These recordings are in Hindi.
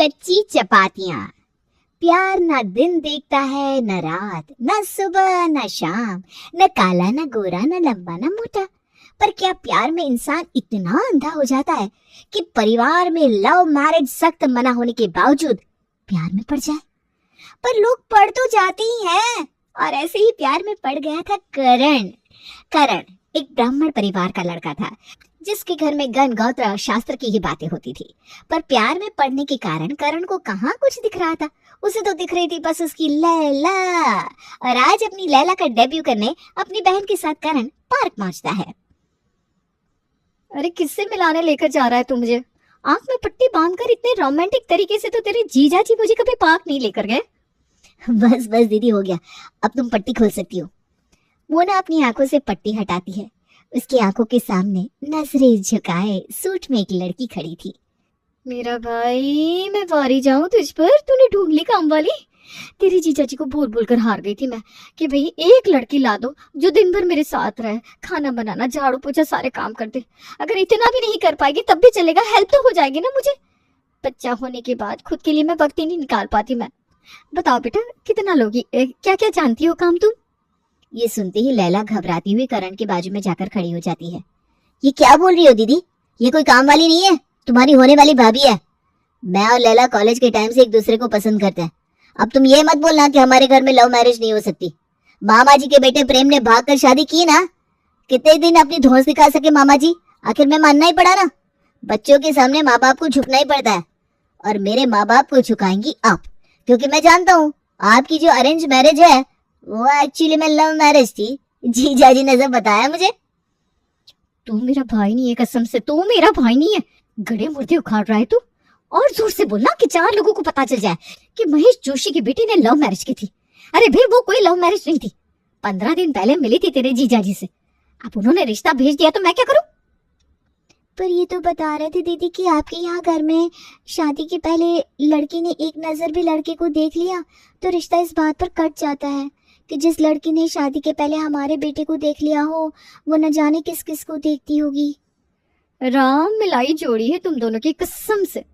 कच्ची चपातियां। प्यार ना दिन देखता है न रात, न सुबह न शाम, न काला न गोरा न लंबा न मोटा। पर क्या प्यार में इंसान इतना अंधा हो जाता है कि परिवार में लव मैरिज सख्त मना होने के बावजूद प्यार में पड़ जाए? पर लोग पढ़ तो जाते ही हैं। और ऐसे ही प्यार में पड़ गया था करण। करण एक ब्राह्मण परिवार का लड़का था जिसके घर में गण गोत्र और शास्त्र की ही बातें होती थी। पर प्यार में पड़ने के कारण करण को कहाँ कुछ दिख रहा था। उसे तो दिख रही थी बस उसकी लैला। और आज अपनी लैला का डेब्यू करने अपनी बहन के साथ करण पार्क पहुंचता है। अरे किससे मिलाने लेकर जा रहा है तू मुझे? आंख में पट्टी बांधकर इतने रोमांटिक तरीके से तो तेरे जीजा जी मुझे कभी पार्क नहीं लेकर गए। बस बस दीदी, हो गया, अब तुम पट्टी खोल सकती हो। मोना अपनी आंखों से पट्टी हटाती है। उसकी आंखों के सामने नजरें झुकाए सूट में एक लड़की खड़ी थी। मेरा भाई, मैं वारी जाऊं तुझ पर, तूने ढूंढ ली काम वाली। तेरे जीजा जी को बोल बोल कर हार गई थी मैं कि भाई एक लड़की ला दो जो दिन भर मेरे साथ रहे, खाना बनाना झाड़ू पोछा सारे काम कर दे। अगर इतना भी नहीं कर पाएगी तब भी चलेगा, हेल्प तो हो जाएगी ना मुझे। बच्चा होने के बाद खुद के लिए मैं वक्त ही नहीं निकाल पाती मैं। बताओ बेटा, कितना लोगी, क्या क्या जानती हो काम तुम? ये सुनते ही लैला घबराती हुई करण के बाजू में जाकर खड़ी हो जाती है। ये क्या बोल रही हो दीदी? ये कोई काम वाली नहीं है, तुम्हारी होने वाली भाभी है। मैं और लैला कॉलेज के टाइम से एक दूसरे को पसंद करते हैं। अब तुम ये मत बोलना कि हमारे घर में लव मैरिज नहीं हो सकती। मामा जी के बेटे प्रेम ने भागकर शादी की ना। कितने दिन अपनी धौंस दिखा सके मामा जी? आखिर में मानना ही पड़ा ना। बच्चों के सामने माँ बाप को झुकना ही पड़ता है, और मेरे माँ बाप को झुकाएंगी आप, क्योंकि मैं जानता हूँ आपकी जो अरेंज मैरिज है वो एक्चुअली में लव मैरिज थी। जीजा जी ने सब बताया मुझे। तू मेरा भाई नहीं है, कसम से तू मेरा भाई नहीं है। गड़े मुर्दे उखाड़ रहा है तू। और जोर से बोलना कि 4 लोगों को पता चल जाए कि महेश जोशी की बेटी ने लव मैरिज की थी। अरे भाई, वो कोई लव मैरिज नहीं थी। 15 दिन पहले मिली थी तेरे जीजा जी से, अब उन्होंने रिश्ता भेज दिया तो मैं क्या करूं? पर ये तो बता रहे थे दीदी कि आपके यहाँ घर में शादी के पहले लड़की ने एक नजर भी लड़के को देख लिया तो रिश्ता इस बात पर कट जाता है कि जिस लड़की ने शादी के पहले हमारे बेटे को देख लिया हो वो न जाने किस किस को देखती होगी। राम मिलाई जोड़ी है तुम दोनों की, कसम से।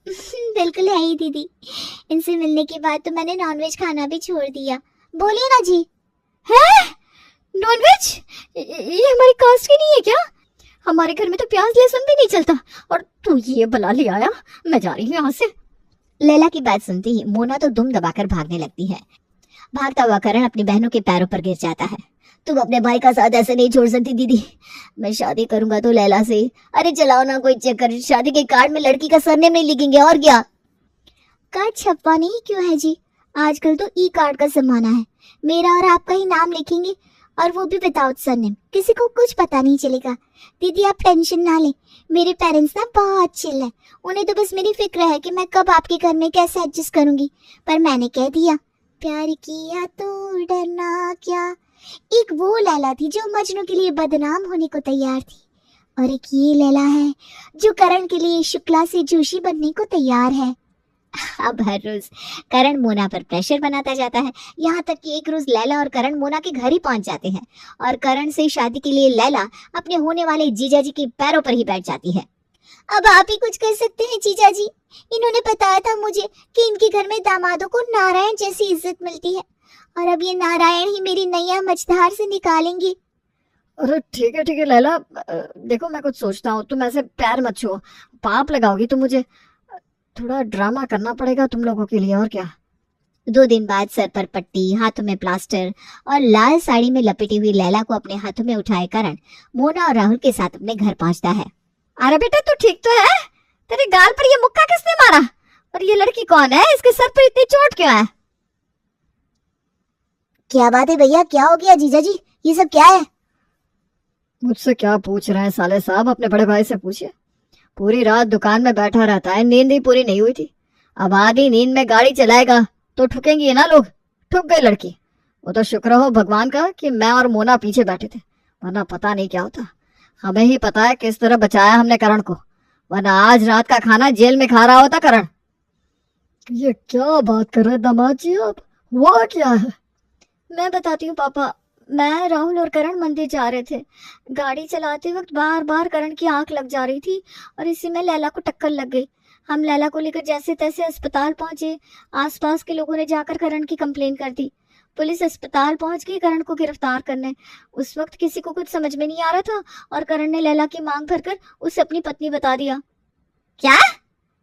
बिल्कुल है ही दीदी। इनसे मिलने के बाद तो मैंने नॉनवेज खाना भी छोड़ दिया। बोलिए ना जी। है नॉनवेज? ये हमारी कास्ट की नहीं है क्या? हमारे घर में तो प्याज लहसुन भी नहीं चलता, और तू ये बला ले आया। मैं जा रही हूँ यहाँ से। लैला की बात सुनते ही मोना तो दुम दबाकर भागने लगती है। भागता हुआ करण अपनी बहनों के पैरों पर गिर जाता है। तुम अपने भाई का साथ ऐसे नहीं छोड़ सकती दीदी। मैं शादी करूंगा तो लैला से। अरे चलाओ ना कोई चक्कर, शादी के कार्ड में लड़की का सरनेम नहीं लिखेंगे और क्या। कार्ड छपवाने ही क्यों है जी, आजकल तो ई कार्ड का जमाना है। मेरा और आपका ही नाम लिखेंगे, और वो भी विदाउट सरनेम। किसी को कुछ पता नहीं चलेगा। दीदी आप टेंशन ना लें, मेरे पेरेंट्स ना बहुत चिल है। उन्हें तो बस मेरी फिक्र है कि मैं कब आपके घर में कैसे एडजस्ट करूंगी। पर मैंने कह दिया, प्यार किया तो डरना क्या। एक वो लैला थी जो मजनू के लिए बदनाम होने को तैयार थी, और एक ये लैला है जो करण के लिए शुक्ला से जोशी बनने को तैयार है। अब हर रोज करण मोना पर प्रेशर बनाता जाता है, यहाँ तक कि एक रोज लैला और करण मोना के घर ही पहुंच जाते हैं, और करण से शादी के लिए लैला अपने होने वाले जीजा जी के पैरों पर ही बैठ जाती है। अब आप ही कुछ कर सकते हैं जीजा जी। इन्होंने बताया था मुझे कि इनके घर में दामादों को नारायण जैसी इज्जत मिलती है, और अब ये नारायण ही मेरी नैया मझधार से निकालेंगी। अरे ठीक है लैला, देखो मैं कुछ सोचता हूँ, तुम ऐसे पैर मत छुओ, पाप लगाओगी तो मुझे। थोड़ा ड्रामा करना पड़ेगा तुम लोगों के लिए, और क्या। 2 दिन बाद सर पर पट्टी, हाथों में प्लास्टर और लाल साड़ी में लपेटी हुई लैला को अपने हाथों में उठाए करण मोना और राहुल के साथ अपने घर पहुंचता है। अरे बेटा तू ठीक तो है? तेरे गाल पर ये मुक्का किसने मारा? और ये लड़की कौन है? इसके सर पर इतनी चोट क्यों है? क्या बात है भैया, क्या हो गया जीजा जी, ये सब क्या है? मुझसे क्या पूछ रहे हैं साले साहब, अपने बड़े भाई से पूछिए। पूरी रात दुकान में बैठा रहता है, नींद ही पूरी नहीं हुई थी। अब आधी नींद में गाड़ी चलाएगा तो ठुकेंगी ना लोग। ठुक गई लड़की। वो तो शुक्र हो भगवान का कि मैं और मोना पीछे बैठे थे, वरना पता नहीं क्या होता। हमें ही पता है किस तरह बचाया हमने करण को, वरना आज रात का खाना जेल में खा रहा होता करण। ये क्या बात कर रहे दामाद जी आप, हुआ क्या है? मैं बताती हूँ पापा। मैं, राहुल और करण मंदिर जा रहे थे। गाड़ी चलाते वक्त बार बार करण की आंख लग जा रही थी, और इसी में लैला को टक्कर लग गई। हम लैला को लेकर जैसे तैसे अस्पताल पहुंचे। आसपास के लोगों ने जाकर करण की कंप्लेन कर दी। पुलिस अस्पताल पहुंच गई करण को गिरफ्तार करने। उस वक्त किसी को कुछ समझ में नहीं आ रहा था और करण ने लैला की मांग भरकर उसे अपनी पत्नी बता दिया। क्या?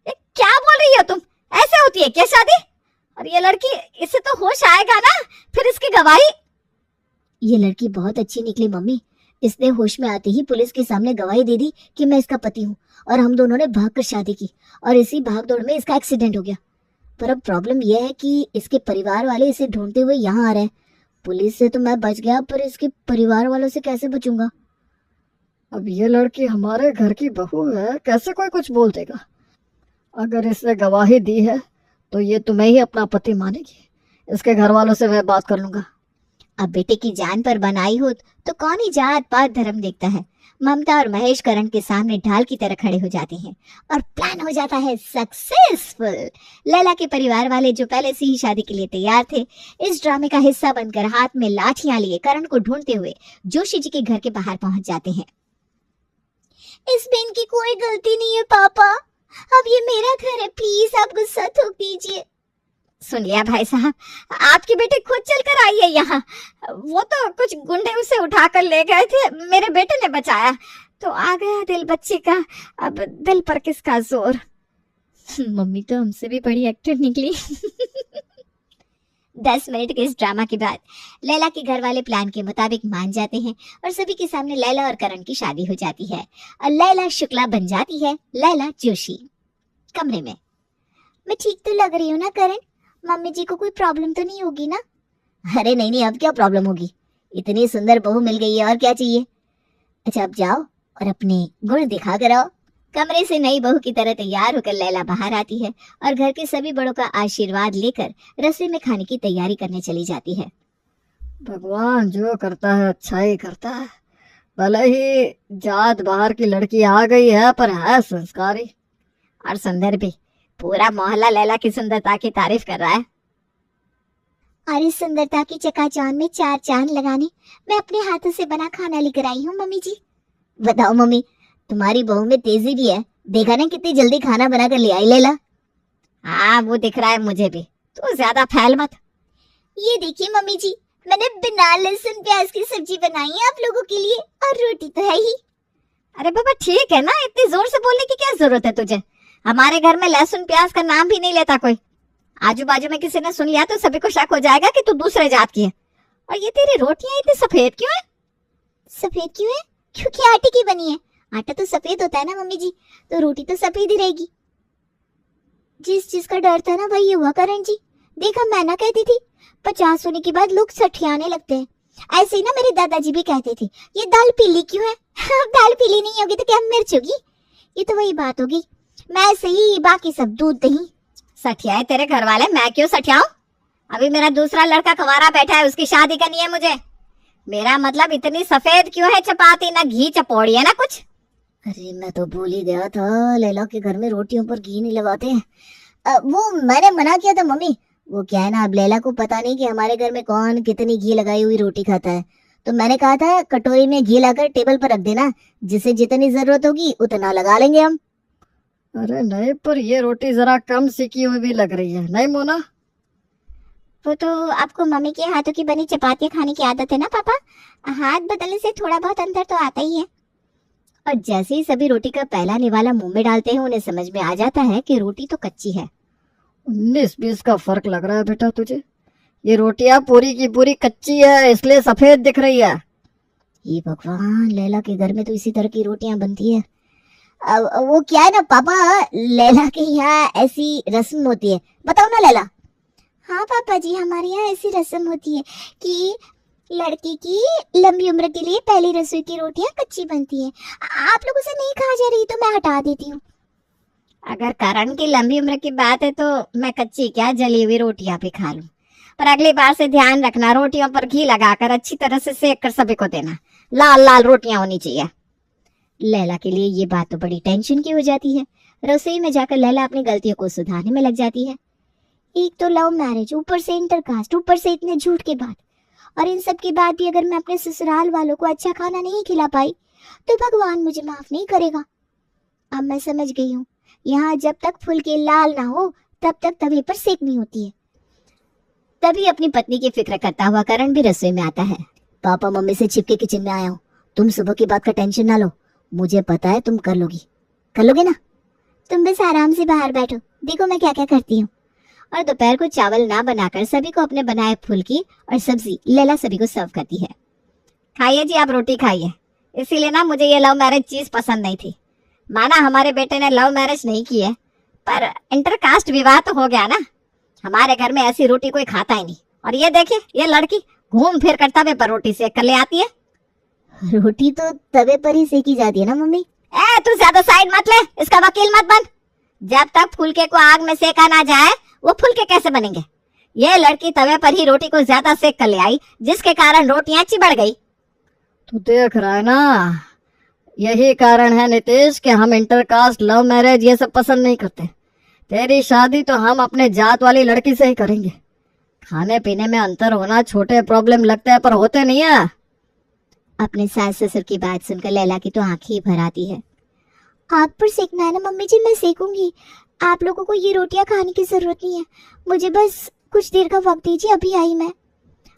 क्या बोल रही हो तुम? ऐसे होती है क्या शादी? और ये लड़की, इसे तो होश आएगा ना, फिर इसकी गवाही। ये लड़की बहुत अच्छी निकली मम्मी। इसने होश में आते ही पुलिस के सामने गवाही दे दी कि मैं इसका पति हूँ और हम दोनों ने भागकर शादी की और इसी भागदौड़ में इसका एक्सीडेंट हो गया। पर अब प्रॉब्लम यह है कि इसके परिवार वाले इसे ढूंढते हुए यहाँ आ रहे हैं। पुलिस से तो मैं बच गया, पर इसके परिवार वालों से कैसे बचूंगा? अब ये लड़की हमारे घर की बहू है, कैसे कोई कुछ बोल देगा? अगर इसने गवाही दी है तो ये तुम्हें ही अपना पति मानेगी। इसके घर वालों से मैं बात कर लूंगा। अब बेटे की जान पर बनाई हो तो कौन ही जात पात धर्म देखता है। ममता और महेश करण के सामने ढाल की तरह खड़े हो जाते हैं और प्लान हो जाता है सक्सेसफुल। लैला के परिवार वाले, जो पहले से ही शादी के लिए तैयार थे, इस ड्रामे का हिस्सा बनकर हाथ में लाठियां लिए करण को ढूंढते हुए जोशी जी के घर के बाहर पहुंच जाते हैं। इसमें इनकी कोई गलती नहीं है पापा, अब ये मेरा घर है, प्लीज आप गुस्सा थोक दीजिए। सुनिए भाई साहब, आपके बेटे खुद चलकर आई है यहाँ। वो तो कुछ गुंडे उसे उठाकर ले गए थे, मेरे बेटे ने बचाया तो आ गया दिल बच्चे का। अब दिल पर किसका जोर। मम्मी तो हमसे भी बड़ी एक्टर निकली। 10 मिनट के इस ड्रामा के बाद लैला के घर वाले प्लान के मुताबिक मान जाते हैं और सभी के सामने लैला और करण की शादी हो जाती है और लैला शुक्ला बन जाती है लैला जोशी। कमरे में, मैं ठीक तो लग रही हूँ ना करण? मम्मी जी को कोई प्रॉब्लम तो नहीं होगी ना? अरे नहीं नहीं, अब क्या प्रॉब्लम होगी, इतनी सुंदर बहू मिल गई है, और क्या चाहिए। अच्छा अब जाओ और अपने गुण दिखा कर आओ। कमरे से नई बहू की तरह तैयार होकर लैला बाहर आती है और घर के सभी बड़ों का आशीर्वाद लेकर रसोई में खाने की तैयारी करने चली जाती है। भगवान जो करता है अच्छा ही करता है। भले ही जात बाहर की लड़की आ गई है, पर है संस्कारी और सुंदर भी। पूरा मोहल्ला लैला की सुंदरता की तारीफ कर रहा है। और इस सुंदरता की चकाचौंध में 4 चांद लगाने मैं अपने हाथों से बना खाना लेकर आई हूँ मम्मी जी। बताओ मम्मी, तुम्हारी बहू में तेजी भी है, देखा ना कितनी जल्दी खाना बना कर ले आई लैला। हाँ वो दिख रहा है मुझे भी, तो ज्यादा फैल मत। ये देखिए मम्मी जी, मैंने बिना लहसुन प्याज की सब्जी बनाई है आप लोगों के लिए, और रोटी तो है ही। अरे बाबा ठीक है ना, इतनी जोर से बोलने की क्या जरूरत है तुझे? हमारे घर में लहसुन प्याज का नाम भी नहीं लेता कोई। आजू बाजू में किसी ने सुन लिया तो सभी को शक हो जाएगा कि तू दूसरे जात की है। और ये तेरी रोटियां इतनी सफेद क्यों है? सफेद क्यों है? क्योंकि आटे की बनी है। आटा तो सफेद होता है ना मम्मी जी, तो रोटी तो सफेद ही रहेगी। जिस चीज का डर था ना वही हुआ करण जी। देखा मैं ना कहती थी, 50 होने के बाद लोग सठियाने लगते हैं। ऐसे ही ना मेरे दादाजी भी कहते थे, ये दाल पीली क्यों है? अब दाल पीली नहीं होगी तो क्या मिर्च होगी? ये तो वही बात होगी। मैं सही, बाकी सब दूध दही। सठिया है तेरे घर वाले, मैं क्यों सठियाऊं? अभी मेरा दूसरा लड़का कुंवारा बैठा है, उसकी शादी करनी है मुझे। मेरा मतलब इतनी सफेद क्यों है चपाती? ना घी चपोड़ी है ना कुछ। अरे मैं तो भूल ही गया था, लैला के घर में रोटियों पर घी नहीं लगाते हैं। वो मैंने मना किया था मम्मी। वो क्या है ना, अब लैला को पता नहीं कि हमारे घर में कौन कितनी घी लगाई हुई रोटी खाता है, तो मैंने कहा था कटोरी में घी लाकर टेबल पर रख देना, जिसे जितनी जरूरत होगी उतना लगा लेंगे हम। अरे नहीं, पर ये रोटी जरा कम सिकी हुई भी लग रही है, नहीं मोना? वो तो आपको मम्मी के हाथों की बनी चपाती खाने की आदत है ना पापा, हाथ बदलने से थोड़ा बहुत अंतर तो आता ही है। और जैसे ही सभी रोटी का पहला निवाला मुंह में डालते हैं, उन्हें समझ में आ जाता है कि रोटी तो कच्ची है। 19-20 का फर्क लग रहा है बेटा तुझे। ये रोटियां पूरी की पूरी कच्ची है, इसलिए सफेद दिख रही है। ये भगवान, लैला के घर में तो इसी तरह की रोटियां बनती है। वो क्या है ना पापा, लैला के यहाँ ऐसी रस्म होती है। बताओ ना लैला। हाँ पापा जी, हमारे यहाँ ऐसी रस्म होती है कि लड़की की लंबी उम्र के लिए पहली रसोई की रोटियां कच्ची बनती हैं। आप लोगों से नहीं कहा जा रही तो मैं हटा देती हूँ। अगर करण की लंबी उम्र की बात है तो मैं कच्ची क्या, जली हुई रोटियां भी खा लूं। पर अगली बार से ध्यान रखना, रोटियों पर घी लगाकर अच्छी तरह से सेक कर सभी को देना। लाल लाल रोटियां होनी चाहिए। लैला के लिए ये बात तो बड़ी टेंशन की हो जाती है। रसोई में जाकर लैला अपनी गलतियों को सुधारने में लग जाती है। एक तो लव मैरिज, ऊपर से इंटरकास्ट, ऊपर से इतने झूठ के बाद, और इन सब के बाद भी अगर मैं अपने ससुराल वालों को अच्छा खाना नहीं खिला पाई तो भगवान मुझे माफ नहीं करेगा। अब मैं समझ गई हूँ, यहाँ जब तक फुलकी लाल ना हो तब तक तवे पर सेकनी होती है। तभी अपनी पत्नी की फिक्र करता हुआ करण भी रसोई में आता है। पापा मम्मी से छिपके किचन में आया हूँ, तुम सुबह की बात का टेंशन ना लो, मुझे पता है तुम कर लोगे ना? तुम बस आराम से बाहर बैठो, देखो मैं क्या क्या करती हूँ। और दोपहर को चावल ना बनाकर सभी को अपने बनाए फुलकी और सब्जी लैला सभी को सर्व करती है। खाइए जी, आप रोटी खाइए। इसीलिए ना मुझे ये लव मैरिज चीज पसंद नहीं थी। माना हमारे बेटे ने लव मैरिज नहीं की है, पर इंटरकास्ट विवाह तो हो गया ना। हमारे घर में ऐसी रोटी कोई खाता ही नहीं। और ये देखिए, ये लड़की घूम फिर कर तवे पर रोटी सेक कर ले आती है। रोटी तो तवे पर ही सेकी जाती है ना मम्मी। तू ज्यादा साइड मत ले, इसका वकील मत बन। जब तक फुलके को आग में सेका ना जाए वो फुलके कैसे बनेंगे? ये लड़की तवे पर ही रोटी को ज्यादा सेक कर ले आई, जिसके कारण रोटियां चिबड़ गई। तू देख रहा है ना, यही कारण है नितेश कि हम इंटरकास्ट लव मैरिज ये सब पसंद नहीं करते। तेरी शादी तो हम अपने जात वाली लड़की से ही करेंगे। खाने पीने में अंतर होना छोटे प्रॉब्लम लगते हैं, पर होते नहीं है। अपने सास ससुर की बात सुनकर लैला की तो आंखें ही भर आती है। आग पर सेकना है ना मम्मी जी, मैं सेकूंगी। आप लोगों को ये रोटियां खाने की जरूरत नहीं है, मुझे बस कुछ देर का वक्त दीजिए, अभी आई मैं।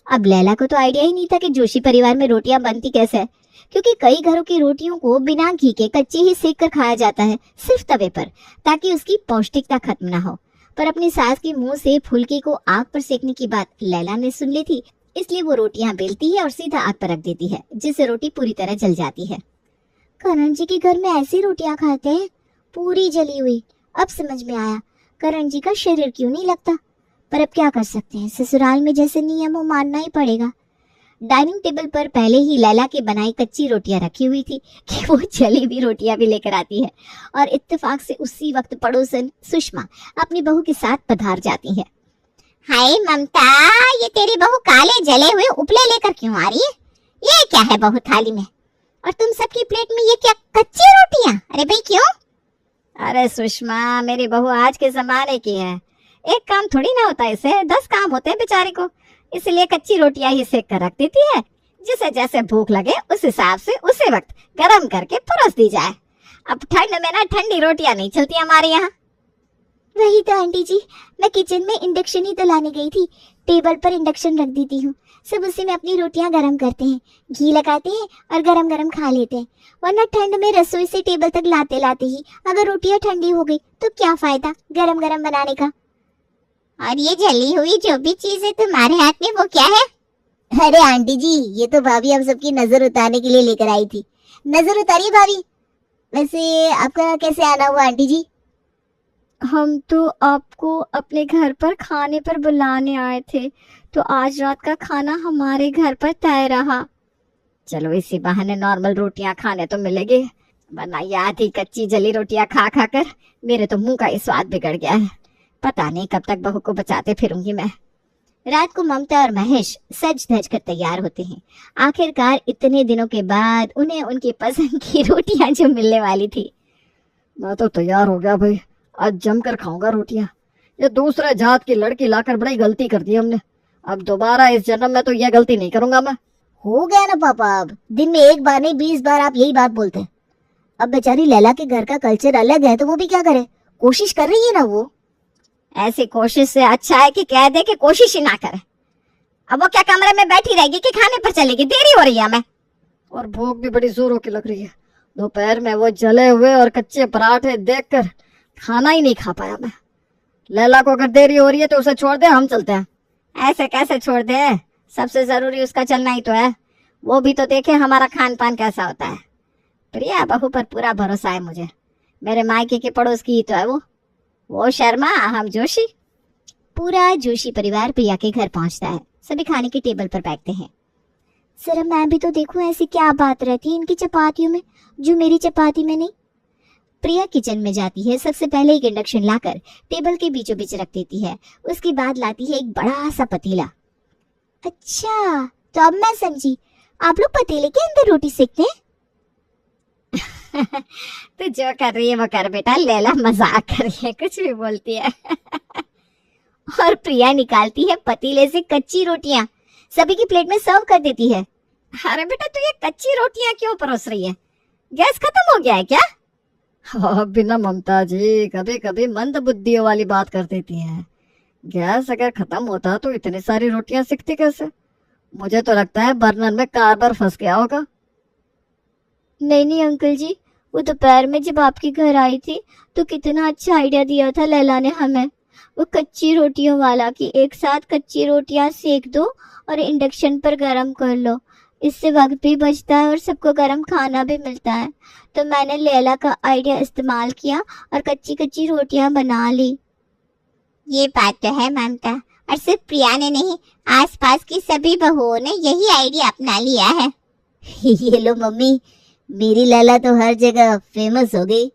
अब लैला को तो आइडिया ही नहीं था कि जोशी परिवार में रोटियां बनती कैसे है, क्योंकि कई घरों की रोटियों को बिना घी के कच्ची ही सेक कर खाया जाता है, सिर्फ तवे पर, ताकि उसकी पौष्टिकता खत्म ना हो। पर अपनी सास के मुंह से फुलकी को आग पर सेकने की बात लैला ने सुन ली थी, इसलिए वो रोटियां बेलती है और सीधा आग पर रख देती है, जिससे रोटी पूरी तरह जल जाती है। करण जी के घर में ऐसी रोटियां खाते हैं, पूरी जली हुई। अब समझ में आया करण जी का शरीर क्यों नहीं लगता। पर अब क्या कर सकते हैं, ससुराल में जैसे नियम हो मानना ही पड़ेगा। डाइनिंग टेबल पर पहले ही लैला की बनाई कच्ची रोटियां रखी हुई थी कि वो जली हुई रोटियां भी लेकर आती है, और इत्तेफाक से उसी वक्त पड़ोसन सुषमा अपनी बहू के साथ पधार जाती है। हाय ममता, ये तेरी बहू काले जले हुए उपले लेकर क्यों आ रही है? ये क्या है बहू थाली में? और तुम सबकी प्लेट में ये क्या कच्ची रोटियां? अरे भाई क्यों? अरे सुषमा, मेरी बहू आज के जमाने की है, एक काम थोड़ी ना होता, इसे 10 काम होते हैं बेचारी को, इसलिए कच्ची रोटियां ही सेक कर रख देती है। जिसे जैसे भूख लगे उस हिसाब से उसी वक्त गरम करके परोस दी जाए। अब ठंड में ना ठंडी रोटियां नहीं चलती हमारे यहाँ। वही तो आंटी जी, मैं किचन में इंडक्शन ही तो लाने गई थी, टेबल पर इंडक्शन रख देती हूँ, सब उसी में अपनी रोटियां गरम करते हैं, घी लगाते हैं और गरम गरम खा लेते हैं। वरना ठंड में रसोई से टेबल तक लाते लाते ही अगर रोटियां ठंडी हो गई तो क्या फायदा गरम गरम बनाने का। और ये जली हुई जो भी चीज है तुम्हारे हाथ में, वो क्या है? अरे आंटी जी, ये तो भाभी हम सबकी नजर उतारने के लिए लेकर आई थी। नजर उतारिए भाभी। वैसे आपका कैसे आना हुआ आंटी जी? हम तो आपको अपने घर पर खाने पर बुलाने आए थे, तो आज रात का खाना हमारे घर पर तय रहा। चलो इसी बहाने नॉर्मल रोटियां खाने तो मिलेगी, वरना ये आधी कच्ची जली रोटियां खा खा कर मेरे तो मुंह का ही स्वाद बिगड़ गया है। पता नहीं कब तक बहू को बचाते फिरूंगी मैं। रात को ममता और महेश सज धज कर तैयार होते हैं। आखिरकार इतने दिनों के बाद उन्हें उनकी पसंद की रोटियां जो मिलने वाली थी। मैं तो तैयार हो गया भाई, आज जमकर खाऊंगा रोटियां। ये दूसरे जात की लड़की लाकर बड़ी गलती कर दी हमने, अब दोबारा इस जन्म में तो यह गलती नहीं करूंगा मैं। हो गया ना पापा, अब दिन में एक बार नहीं 20 बार आप यही बात बोलते हैं। अब बेचारी लैला के घर का कल्चर अलग है, तो वो भी क्या करे, कोशिश कर रही है ना वो। ऐसी कोशिश से अच्छा है कि कह दे कि कोशिश ही ना करे। अब वो क्या कमरे में बैठी रहेगी कि खाने पर चलेगी? देरी हो रही है हमें। और भूख भी बड़ी जोरों की लग रही है। दोपहर में वो जले हुए और कच्चे पराठे देखकर खाना ही नहीं खा पाया मैं। लैला को अगर देरी हो रही है तो उसे छोड़ दे, हम चलते हैं। ऐसे कैसे छोड़ दे, सबसे जरूरी उसका चलना ही तो है। वो भी तो देखे हमारा खान पान कैसा होता है। प्रिया बहू पर पूरा भरोसा है मुझे, मेरे मायके के पड़ोस की ही तो है वो शर्मा, हम जोशी। पूरा जोशी परिवार प्रिया के घर पहुंचता है। सभी खाने की टेबल पर बैठते हैं। सर मैं भी तो देखूं ऐसी क्या बात रहती है इनकी चपातियों में जो मेरी चपाती में नहीं। प्रिया किचन में जाती है। सबसे पहले एक इंडक्शन लाकर टेबल के बीचों बीच रख देती है। उसके बाद लाती है एक बड़ा सा पतीला। अच्छा, तो अब मैं समझी, आप लोग पतीले के अंदर रोटी सेकते हैं। तो जो कर रही है वो कर बेटा, लैला मजाक कर रही है, कुछ भी बोलती है। और प्रिया निकालती है पतीले से कच्ची रोटियां, सभी की प्लेट में सर्व कर देती है। अरे बेटा, तू ये कच्ची रोटियां क्यों परोस रही है? गैस खत्म हो गया है क्या? बिना ममता जी कभी कभी मंद बुद्धियों वाली बात कर देती हैं। गैस अगर खत्म होता तो इतनी सारी रोटियां सिकती कैसे? मुझे तो लगता है बर्नर में कार्बन फंस गया होगा। नहीं नहीं अंकल जी, वो दोपहर में जब आपके घर आई थी तो कितना अच्छा आइडिया दिया था लैला ने हमें, वो कच्ची रोटियों वाला कि एक साथ कच्ची रोटियां सेक दो और इंडक्शन पर गरम कर लो, इससे वक्त भी बचता है और सबको गरम खाना भी मिलता है। तो मैंने लैला का आइडिया इस्तेमाल किया और कच्ची कच्ची रोटियां बना ली। ये बात तो है ममता, और सिर्फ प्रिया ने नहीं, आसपास की सभी बहुओं ने यही आइडिया अपना लिया है। ये लो मम्मी, मेरी लैला तो हर जगह फेमस हो गई।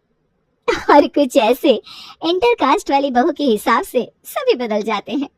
और कुछ ऐसे इंटरकास्ट वाली बहू के हिसाब से सभी बदल जाते हैं।